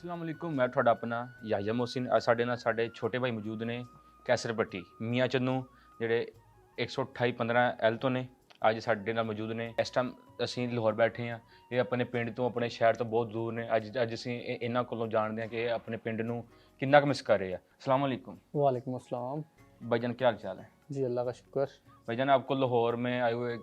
अस्सलाम वालेकुम मैं ਤੁਹਾਡਾ ਆਪਣਾ ਯਾਹਿਆ ਮੋਹਸਿਨ ਸਾਡੇ ਨਾਲ ਸਾਡੇ ਛੋਟੇ ਭਾਈ ਮੌਜੂਦ ਨੇ ਕੈਸਰ ਪੱਟੀ ਮੀਆਂ ਚੰਨੂ ਜਿਹੜੇ 12815 ਐਲ ਤੋਂ ਨੇ ਅੱਜ ਸਾਡੇ ਨਾਲ ਮੌਜੂਦ ਨੇ ਇਸ ਟਾਈਮ ਅਸੀਂ ਲਾਹੌਰ ਬੈਠੇ ਹਾਂ ਇਹ ਆਪਣੇ ਪਿੰਡ ਤੋਂ ਆਪਣੇ ਸ਼ਹਿਰ ਤੋਂ ਬਹੁਤ ਦੂਰ ਨੇ ਅੱਜ ਅਸੀਂ ਇਹਨਾਂ ਕੋਲੋਂ ਜਾਣਦੇ ਹਾਂ ਕਿ ਇਹ ਆਪਣੇ ਪਿੰਡ ਨੂੰ ਕਿੰਨਾ ਕੁ ਮਿਸ ਕਰ ਰਹੇ ਆ अस्सलाम वालेकुम वालेकुम अस्सलाम। भाईजान क्या हाल चाल है जी अल्लाह का शुक्र। भाईजान आपको लाहौर में आए हुए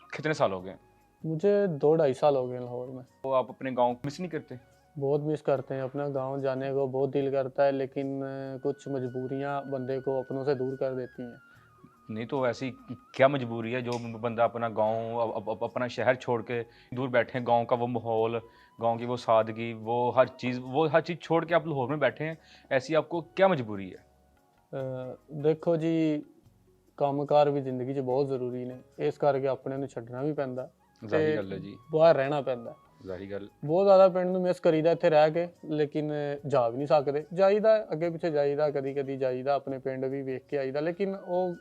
कितने साल हो गए मुझे 2-2.5 साल हो गए लाहौर में। तो आप अपने गाँव मिस नहीं करते बहुत मिस करते हैं अपना गांव जाने को, बहुत दिल करता है लेकिन कुछ मजबूरियां बंदे को अपनों से दूर कर देती हैं। नहीं तो ऐसी क्या मजबूरी है जो बंदा अपना गांव अपना शहर छोड़ के दूर बैठे हैं गांव का वो माहौल गांव की वो सादगी वो हर चीज़ छोड़ के आप लाहौर में बैठे हैं ऐसी आपको क्या मजबूरी है देखो जी ਕੰਮਕਾਰ ਵੀ ਜ਼ਿੰਦਗੀ 'ਚ ਬਹੁਤ ਜ਼ਰੂਰੀ ਨੇ, ਇਸ ਕਰਕੇ ਆਪਣੇ ਨੂੰ ਛੱਡਣਾ ਵੀ ਪੈਂਦਾ ਜ਼ਾਹਰੀ ਗੱਲ ਹੈ ਜੀ ਬਾਹਰ ਰਹਿਣਾ ਪੈਂਦਾ। ਜ਼ਾਹਰੀ ਗੱਲ ਬਹੁਤ ਜ਼ਿਆਦਾ ਪਿੰਡ ਨੂੰ ਮਿਸ ਕਰੀਦਾ ਇੱਥੇ ਰਹਿ ਕੇ, ਲੇਕਿਨ ਜਾ ਵੀ ਨਹੀਂ ਸਕਦੇ। ਜਾਈਦਾ ਅੱਗੇ ਪਿੱਛੇ ਜਾਈਦਾ, ਕਦੀ ਕਦੀ ਜਾਈਦਾ, ਆਪਣੇ ਪਿੰਡ ਵੀ ਵੇਖ ਕੇ ਆਈਦਾ, ਲੇਕਿਨ ਉਹ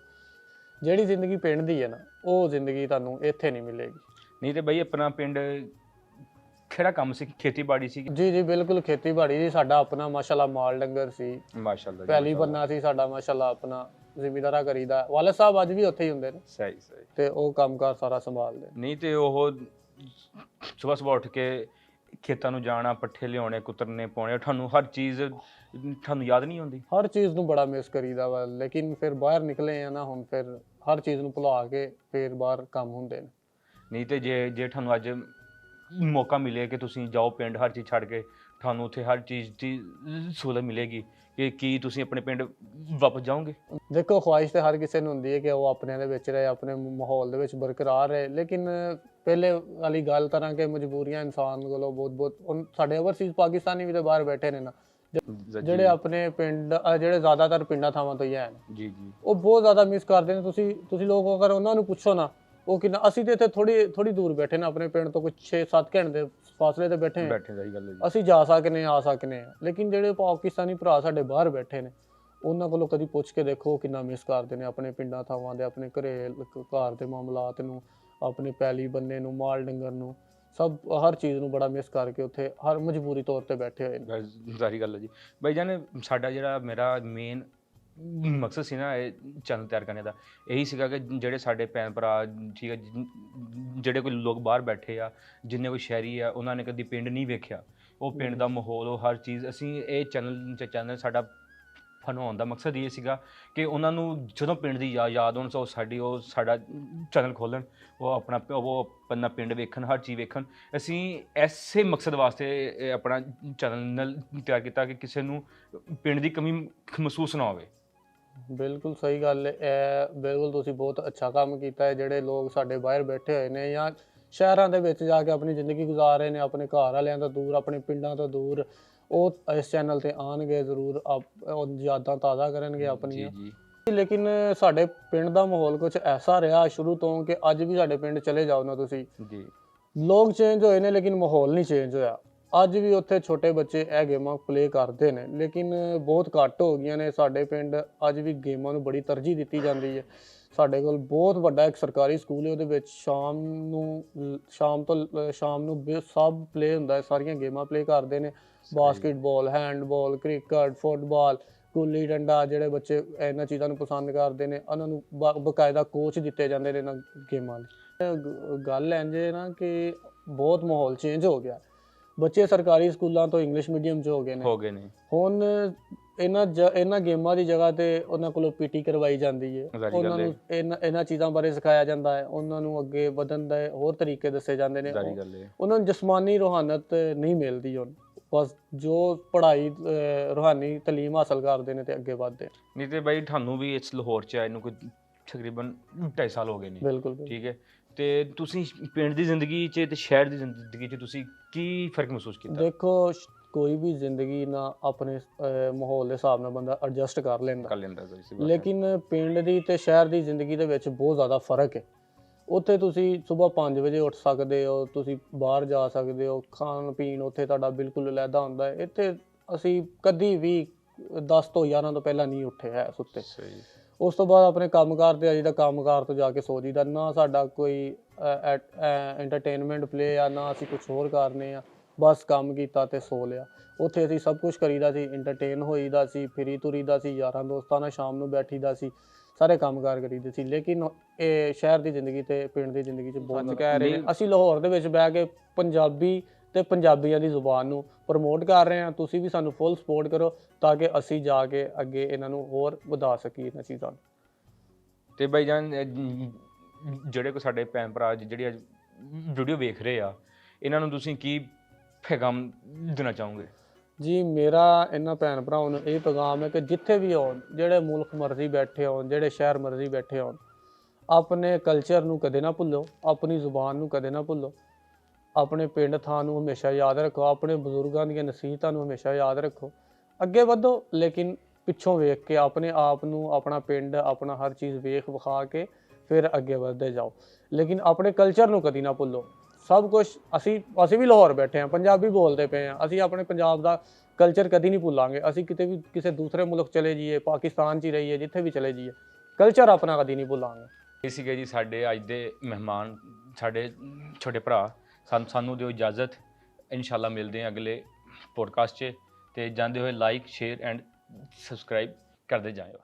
ਜਿਹੜੀ ਜ਼ਿੰਦਗੀ ਪਿੰਡ ਦੀ ਹੈ ਨਾ ਉਹ ਜ਼ਿੰਦਗੀ ਤੁਹਾਨੂੰ ਇੱਥੇ ਨਹੀਂ ਮਿਲੇਗੀ। ਨਹੀਂ ਤੇ ਬਈ ਆਪਣਾ ਪਿੰਡ ਕਿਹੜਾ ਕੰਮ ਸੀ ਖੇਤੀਬਾੜੀ ਸੀ ਜੀ ਬਿਲਕੁਲ ਖੇਤੀਬਾੜੀ ਸੀ ਸਾਡਾ ਆਪਣਾ ਮਾਸ਼ਾਅੱਲਾ ਮਾਲ ਡੰਗਰ ਸੀ ਮਾਸ਼ਾਅੱਲਾ ਪਹਿਲੀ ਬੰਨਾ ਸੀ ਸਾਡਾ ਮਾਸ਼ਾਅੱਲਾ ਆਪਣਾ ਜ਼ਿਮੀਦਾਰਾ ਕਰੀਦਾ। ਵਾਲਾ ਸਾਹਿਬ ਅੱਜ ਵੀ ਉੱਥੇ ਹੀ ਹੁੰਦੇ ਨੇ ਸਹੀ ਸਹੀ ਤੇ ਉਹ ਕੰਮਕਾਰ ਸਾਰਾ ਸੰਭਾਲਦੇ। ਨਹੀਂ ਤੇ ਉਹ ਸਵੇਰ ਉੱਠ ਕੇ ਖੇਤਾਂ ਨੂੰ ਜਾਣਾ ਪੱਠੇ ਲਿਆਉਣੇ ਕੁਤਰਨੇ ਪਾਉਣੇ ਤੁਹਾਨੂੰ ਹਰ ਚੀਜ਼ ਤੁਹਾਨੂੰ ਯਾਦ ਨਹੀਂ ਆਉਂਦੀ ਹਰ ਚੀਜ਼ ਨੂੰ ਬੜਾ ਮਿਸ ਕਰੀਦਾ ਵਾ, ਲੇਕਿਨ ਫਿਰ ਬਾਹਰ ਨਿਕਲੇ ਆ ਨਾ ਹੁਣ ਫਿਰ ਹਰ ਚੀਜ਼ ਨੂੰ ਭੁਲਾ ਕੇ ਫਿਰ ਬਾਹਰ ਕੰਮ ਹੁੰਦੇ ਨੇ। ਨਹੀਂ ਤੇ ਜੇ ਤੁਹਾਨੂੰ ਅੱਜ ਮੌਕਾ ਮਿਲੇ ਕਿ ਤੁਸੀਂ ਜਾਓ ਪਿੰਡ ਹਰ ਚੀਜ਼ ਛੱਡ ਕੇ ਤੁਹਾਨੂੰ ਉੱਥੇ ਹਰ ਚੀਜ਼ ਦੀ ਸਹੂਲਤ ਮਿਲੇਗੀ ਕਿ ਕੀ ਤੁਸੀਂ ਆਪਣੇ ਪਿੰਡ ਵਾਪਸ ਜਾਓਗੇ ਦੇਖੋ ਖੁਆਇਸ਼ ਤੇ ਹਰ ਕਿਸੇ ਨੂੰ ਹੁੰਦੀ ਹੈ ਕਿ ਉਹ ਆਪਣਿਆਂ ਦੇ ਵਿੱਚ ਰਹੇ, ਆਪਣੇ ਮਾਹੌਲ ਦੇ ਵਿੱਚ ਬਰਕਰਾਰ ਰਹੇ, ਲੇਕਿਨ ਪਹਿਲੇ ਵਾਲੀ ਗੱਲ ਤਰ੍ਹਾਂ ਕਿ ਮਜਬੂਰੀਆਂ ਇਨਸਾਨ ਕੋਲੋਂ ਬਹੁਤ ਸਾਡੇ ਓਵਰਸੀਜ਼ ਪਾਕਿਸਤਾਨੀ ਵੀ ਤਾਂ ਬਾਹਰ ਬੈਠੇ ਨੇ ਨਾ ਜਿਹੜੇ ਆਪਣੇ ਪਿੰਡ ਜਿਹੜੇ ਜ਼ਿਆਦਾਤਰ ਪਿੰਡਾਂ ਥਾਵਾਂ ਤੋਂ ਹੀ ਹੈ ਜੀ ਉਹ ਬਹੁਤ ਜ਼ਿਆਦਾ ਮਿਸ ਕਰਦੇ ਨੇ। ਤੁਸੀਂ ਲੋਕ ਅਗਰ ਉਹਨਾਂ ਨੂੰ ਪੁੱਛੋ ਨਾ ਉਹ ਕਿੰਨਾ, ਅਸੀਂ ਤੇ ਇੱਥੇ ਥੋੜੀ ਦੂਰ ਬੈਠੇ ਨੇ ਆਪਣੇ ਪਿੰਡ ਤੋਂ ਕੁਝ 6-7 ਘੰਟੇ ਦੇ ਫਾਸਲੇ ਤੇ ਬੈਠੇ ਸਹੀ ਗੱਲ ਹੈ ਜੀ। ਅਸੀਂ ਜਾ ਸਕਨੇ ਆ ਸਕਨੇ ਆ, ਲੇਕਿਨ ਜਿਹੜੇ ਪਾਕਿਸਤਾਨੀ ਭਰਾ ਸਾਡੇ ਬਾਹਰ ਬੈਠੇ ਨੇ ਉਹਨਾਂ ਕੋਲੋਂ ਕਦੀ ਪੁੱਛ ਕੇ ਦੇਖੋ ਕਿੰਨਾ ਮਿਸ ਕਰਦੇ ਨੇ ਆਪਣੇ ਪਿੰਡਾਂ ਥਾਵਾਂ ਦੇ, ਆਪਣੇ ਘਰ ਦੇ ਮਾਮਲਾਤ ਨੂੰ, ਆਪਣੇ ਪੈਲੀ ਬੰਨੇ ਨੂੰ, ਮਾਲ ਡੰਗਰ ਨੂੰ, ਸਭ ਹਰ ਚੀਜ਼ ਨੂੰ ਬੜਾ ਮਿਸ ਕਰਕੇ ਉੱਥੇ ਹਰ ਮਜਬੂਰੀ ਤੌਰ ਤੇ ਬੈਠੇ ਹੋਏ ਨੇ। ਸਾਰੀ ਗੱਲ ਹੈ ਜੀ। ਬਾਈ ਜਾਨ ਸਾਡਾ ਜਿਹੜਾ ਮੇਰਾ ਮੇਨ ਮਕਸਦ ਸੀ ਨਾ ਇਹ ਚੈਨਲ ਤਿਆਰ ਕਰਨ ਦਾ ਇਹੀ ਸੀਗਾ ਕਿ ਜਿਹੜੇ ਸਾਡੇ ਭੈਣ ਭਰਾ ਠੀਕ ਹੈ ਜਿਹੜੇ ਕੋਈ ਲੋਕ ਬਾਹਰ ਬੈਠੇ ਆ ਜਿੰਨੇ ਕੋਈ ਸ਼ਹਿਰੀ ਆ ਉਹਨਾਂ ਨੇ ਕਦੀ ਪਿੰਡ ਨਹੀਂ ਵੇਖਿਆ ਉਹ ਪਿੰਡ ਦਾ ਮਾਹੌਲ ਉਹ ਹਰ ਚੀਜ਼ ਅਸੀਂ ਇਹ ਚੈਨਲ ਸਾਡਾ ਬਣਾਉਣ ਦਾ ਮਕਸਦ ਇਹ ਸੀਗਾ ਕਿ ਉਹਨਾਂ ਨੂੰ ਜਦੋਂ ਪਿੰਡ ਦੀ ਯਾਦ ਹੋਣ ਉਹ ਸਾਡਾ ਚੈਨਲ ਖੋਲ੍ਹਣ ਉਹ ਆਪਣਾ ਪਿੰਡ ਵੇਖਣ ਹਰ ਚੀਜ਼ ਵੇਖਣ। ਅਸੀਂ ਐਸੇ ਮਕਸਦ ਵਾਸਤੇ ਆਪਣਾ ਚੈਨਲ ਤਿਆਰ ਕੀਤਾ ਕਿ ਕਿਸੇ ਨੂੰ ਪਿੰਡ ਦੀ ਕਮੀ ਮਹਿਸੂਸ ਨਾ ਹੋਵੇ। ਬਿਲਕੁਲ ਸਹੀ ਗੱਲ ਹੈ, ਬਿਲਕੁਲ ਤੁਸੀਂ ਬਹੁਤ ਅੱਛਾ ਕੰਮ ਕੀਤਾ ਹੈ। ਜਿਹੜੇ ਲੋਕ ਸਾਡੇ ਬਾਹਰ ਬੈਠੇ ਹੋਏ ਨੇ ਜਾਂ ਸ਼ਹਿਰਾਂ ਦੇ ਵਿੱਚ ਜਾ ਕੇ ਆਪਣੀ ਜ਼ਿੰਦਗੀ ਗੁਜ਼ਾਰ ਰਹੇ ਨੇ ਆਪਣੇ ਘਰ ਵਾਲਿਆਂ ਤੋਂ ਦੂਰ ਆਪਣੇ ਪਿੰਡਾਂ ਤੋਂ ਦੂਰ, ਉਹ ਇਸ ਚੈਨਲ ਤੇ ਆਉਣਗੇ ਜ਼ਰੂਰ, ਯਾਦਾਂ ਤਾਜ਼ਾ ਕਰਨਗੇ ਆਪਣੀਆਂ। ਲੇਕਿਨ ਸਾਡੇ ਪਿੰਡ ਦਾ ਮਾਹੌਲ ਕੁਝ ਐਸਾ ਰਿਹਾ ਸ਼ੁਰੂ ਤੋਂ ਕਿ ਅੱਜ ਵੀ ਸਾਡੇ ਪਿੰਡ ਚਲੇ ਜਾਓ ਨਾ ਤੁਸੀਂ ਲੋਕ ਚੇਂਜ ਹੋਏ ਨੇ ਲੇਕਿਨ ਮਾਹੌਲ ਨਹੀਂ ਚੇਂਜ ਹੋਇਆ। ਅੱਜ ਵੀ ਉੱਥੇ ਛੋਟੇ ਬੱਚੇ ਇਹ ਗੇਮਾਂ ਪਲੇ ਕਰਦੇ ਨੇ ਲੇਕਿਨ ਬਹੁਤ ਘੱਟ ਹੋ ਗਈਆਂ ਨੇ। ਸਾਡੇ ਪਿੰਡ ਅੱਜ ਵੀ ਗੇਮਾਂ ਨੂੰ ਬੜੀ ਤਰਜੀਹ ਦਿੱਤੀ ਜਾਂਦੀ ਹੈ। ਸਾਡੇ ਕੋਲ ਬਹੁਤ ਵੱਡਾ ਇੱਕ ਸਰਕਾਰੀ ਸਕੂਲ ਹੈ, ਉਹਦੇ ਵਿੱਚ ਸ਼ਾਮ ਨੂੰ ਸਭ ਪਲੇ ਹੁੰਦਾ ਹੈ, ਸਾਰੀਆਂ ਗੇਮਾਂ ਪਲੇ ਕਰਦੇ ਨੇ, basketball, handball, cricket, football, gulli danda. ਜਿਹੜੇ ਬੱਚੇ ਇਹਨਾਂ ਚੀਜ਼ਾਂ ਨੂੰ ਪਸੰਦ ਕਰਦੇ ਨੇ ਉਹਨਾਂ ਨੂੰ ਬਕਾਇਦਾ ਕੋਚ ਦਿੱਤੇ ਜਾਂਦੇ ਨੇ ਇਹਨਾਂ ਗੇਮਾਂ ਲਈ। ਗੱਲ ਇੰਝ ਹੈ ਨਾ ਕਿ ਬਹੁਤ ਮਾਹੌਲ ਚੇਂਜ ਹੋ ਗਿਆ, ਬੱਚੇ ਸਰਕਾਰੀ ਸਕੂਲਾਂ ਤੋਂ ਇੰਗਲਿਸ਼ ਮੀਡੀਅਮ 'ਚ ਹੋ ਗਏ ਨੇ। ਹੁਣ ਇਹਨਾਂ ਗੇਮਾਂ ਦੀ ਜਗ੍ਹਾ ਤੇ ਉਹਨਾਂ ਕੋਲੋਂ ਪੀਟੀ ਕਰਵਾਈ ਜਾਂਦੀ ਹੈ, ਉਹਨਾਂ ਨੂੰ ਇਹਨਾਂ ਚੀਜ਼ਾਂ ਬਾਰੇ ਸਿਖਾਇਆ ਜਾਂਦਾ ਹੈ, ਉਹਨਾਂ ਨੂੰ ਅੱਗੇ ਵਧਣ ਦੇ ਹੋਰ ਤਰੀਕੇ ਦੱਸੇ ਜਾਂਦੇ ਨੇ। ਉਹਨਾਂ ਨੂੰ ਜਿਸਮਾਨੀ ਰੂਹਾਨਤ ਨਹੀਂ ਮਿਲਦੀ, ਹੁਣ ਬਸ ਜੋ ਪੜ੍ਹਾਈ ਰੂਹਾਨੀ ਤਾਲੀਮ ਹਾਸਲ ਕਰਦੇ ਨੇ ਤੇ ਅੱਗੇ ਵਧਦੇ। ਨਹੀਂ ਤੇ ਬਾਈ ਤੁਹਾਨੂੰ ਵੀ ਇਸ ਲਾਹੌਰ 'ਚ ਆਏ ਨੂੰ ਕੋਈ ਤਕਰੀਬਨ 2.5 ਸਾਲ ਹੋ ਗਏ ਨੇ। ਬਿਲਕੁਲ ਠੀਕ ਹੈ। ਤੇ ਤੁਸੀਂ ਪਿੰਡ ਦੀ ਜ਼ਿੰਦਗੀ 'ਚ ਤੇ ਸ਼ਹਿਰ ਦੀ ਜ਼ਿੰਦਗੀ 'ਚ ਤੁਸੀਂ ਕੀ ਫਰਕ ਮਹਿਸੂਸ ਕੀਤਾ? ਦੇਖੋ ਕੋਈ ਵੀ ਜ਼ਿੰਦਗੀ ਨਾ ਆਪਣੇ ਮਾਹੌਲ ਦੇ ਹਿਸਾਬ ਨਾਲ ਬੰਦਾ ਐਡਜਸਟ ਕਰ ਲੈਂਦਾ ਲੇਕਿਨ ਪਿੰਡ ਦੀ ਤੇ ਸ਼ਹਿਰ ਦੀ ਜ਼ਿੰਦਗੀ ਦੇ ਵਿੱਚ ਬਹੁਤ ਜ਼ਿਆਦਾ ਫਰਕ ਹੈ। ਉੱਥੇ ਤੁਸੀਂ ਸਵੇਰ 5 ਵਜੇ ਉੱਠ ਸਕਦੇ ਹੋ, ਤੁਸੀਂ ਬਾਹਰ ਜਾ ਸਕਦੇ ਹੋ, ਖਾਣ ਪੀਣ ਉੱਥੇ ਤੁਹਾਡਾ ਬਿਲਕੁਲ ਅਲੱਗਾ ਹੁੰਦਾ ਹੈ। ਇੱਥੇ ਅਸੀਂ ਕਦੀ ਵੀ 10 ਤੋਂ 11 ਤੋਂ ਪਹਿਲਾਂ ਨਹੀਂ ਉੱਠੇ ਹੈ ਸੁੱਤੇ। ਉਸ ਤੋਂ ਬਾਅਦ ਆਪਣੇ ਕੰਮਕਾਰ ਤੇ ਅਜੇ ਕੰਮਕਾਰ ਤੋਂ ਜਾ ਕੇ ਸੋ ਜੀਦਾ, ਨਾ ਸਾਡਾ ਕੋਈ ਐਂਟਰਟੇਨਮੈਂਟ ਪਲੇ ਆ ਨਾ ਅਸੀਂ ਕੁਛ ਹੋਰ ਕਰਨੇ ਆ। ਬਸ ਕੰਮ ਕੀਤਾ ਤੇ ਸੋ ਲਿਆ। ਉੱਥੇ ਅਸੀਂ ਸਭ ਕੁਝ ਕਰੀਦਾ ਸੀ, ਇੰਟਰਟੇਨ ਹੋਈਦਾ ਸੀ, ਫਿਰੀ ਤੁਰੀਦਾ ਸੀ, ਯਾਰਾਂ ਦੋਸਤਾਂ ਨਾਲ ਸ਼ਾਮ ਨੂੰ ਬੈਠੀਦਾ ਸੀ, ਸਾਰੇ ਕੰਮਕਾਰ ਕਰੀਦੇ ਸੀ। ਲੇਕਿਨ ਇਹ ਸ਼ਹਿਰ ਦੀ ਜ਼ਿੰਦਗੀ ਤੇ ਪਿੰਡ ਦੀ ਜ਼ਿੰਦਗੀ 'ਚ ਬਹੁਤ ਕਹਿ ਰਹੇ ਨੇ। ਅਸੀਂ ਲਾਹੌਰ ਦੇ ਵਿੱਚ ਬਹਿ ਕੇ ਪੰਜਾਬੀ ਤੇ ਪੰਜਾਬੀਆਂ ਦੀ ਜ਼ੁਬਾਨ ਨੂੰ ਪ੍ਰਮੋਟ ਕਰ ਰਹੇ ਹਾਂ। ਤੁਸੀਂ ਵੀ ਸਾਨੂੰ ਫੁੱਲ ਸਪੋਰਟ ਕਰੋ ਤਾਂ ਕਿ ਅਸੀਂ ਜਾ ਕੇ ਅੱਗੇ ਇਹਨਾਂ ਨੂੰ ਹੋਰ ਵਧਾ ਸਕੀਏ ਇਹਨਾਂ ਚੀਜ਼ਾਂ ਨੂੰ। ਤੇ ਬਾਈ ਜਾਨ ਜਿਹੜੇ ਕੋ ਸਾਡੇ ਭੈਣ ਭਰਾ ਜਿਹੜੀ ਅੱਜ ਵੀਡੀਓ ਵੇਖ ਰਹੇ ਆ, ਇਹਨਾਂ ਨੂੰ ਤੁਸੀਂ ਕੀ ਪੈਗਾਮ ਦੇਣਾ ਚਾਹੋਗੇ? ਜੀ ਮੇਰਾ ਇਹਨਾਂ ਭੈਣ ਭਰਾਵਾਂ ਨੂੰ ਇਹ ਪੈਗਾਮ ਹੈ ਕਿ ਜਿੱਥੇ ਵੀ ਹੋਣ, ਜਿਹੜੇ ਮੁਲਕ ਮਰਜ਼ੀ ਬੈਠੇ ਹੋਣ, ਜਿਹੜੇ ਸ਼ਹਿਰ ਮਰਜ਼ੀ ਬੈਠੇ ਹੋਣ, ਆਪਣੇ ਕਲਚਰ ਨੂੰ ਕਦੇ ਨਾ ਭੁੱਲੋ, ਆਪਣੀ ਜ਼ੁਬਾਨ ਨੂੰ ਕਦੇ ਨਾ ਭੁੱਲੋ, ਆਪਣੇ ਪਿੰਡ ਥਾਂ ਨੂੰ ਹਮੇਸ਼ਾ ਯਾਦ ਰੱਖੋ, ਆਪਣੇ ਬਜ਼ੁਰਗਾਂ ਦੀਆਂ ਨਸੀਹਤਾਂ ਨੂੰ ਹਮੇਸ਼ਾ ਯਾਦ ਰੱਖੋ। ਅੱਗੇ ਵਧੋ ਲੇਕਿਨ ਪਿੱਛੋਂ ਵੇਖ ਕੇ, ਆਪਣੇ ਆਪ ਨੂੰ, ਆਪਣਾ ਪਿੰਡ, ਆਪਣਾ ਹਰ ਚੀਜ਼ ਵੇਖ ਵਿਖਾ ਕੇ ਫਿਰ ਅੱਗੇ ਵਧਦੇ ਜਾਓ। ਲੇਕਿਨ ਆਪਣੇ ਕਲਚਰ ਨੂੰ ਕਦੀ ਨਾ ਭੁੱਲੋ। ਸਭ ਕੁਝ ਅਸੀਂ ਵੀ ਲਾਹੌਰ ਬੈਠੇ ਹਾਂ, ਪੰਜਾਬੀ ਬੋਲਦੇ ਪਏ ਹਾਂ, ਅਸੀਂ ਆਪਣੇ ਪੰਜਾਬ ਦਾ ਕਲਚਰ ਕਦੀ ਨਹੀਂ ਭੁੱਲਾਂਗੇ। ਅਸੀਂ ਕਿਤੇ ਵੀ ਕਿਸੇ ਦੂਸਰੇ ਮੁਲਕ ਚਲੇ ਜਾਈਏ, ਪਾਕਿਸਤਾਨ 'ਚ ਹੀ ਰਹੀਏ, ਜਿੱਥੇ ਵੀ ਚਲੇ ਜਾਈਏ, ਕਲਚਰ ਆਪਣਾ ਕਦੀ ਨਹੀਂ ਭੁੱਲਾਂਗੇ। ਇਹ ਸੀਗੇ ਜੀ ਸਾਡੇ ਅੱਜ ਦੇ ਮਹਿਮਾਨ, ਸਾਡੇ ਛੋਟੇ ਭਰਾ। ਸਾਨੂੰ ਦਿਓ ਇਜਾਜ਼ਤ, ਇਨਸ਼ਾਅੱਲਾ ਮਿਲਦੇ ਹਾਂ ਅਗਲੇ ਪੋਡਕਾਸਟ 'ਚ। ਤੇ ਜਾਂਦੇ ਹੋਏ ਲਾਈਕ, ਸ਼ੇਅਰ ਐਂਡ ਸਬਸਕ੍ਰਾਈਬ ਕਰਦੇ ਜਾਇਓ।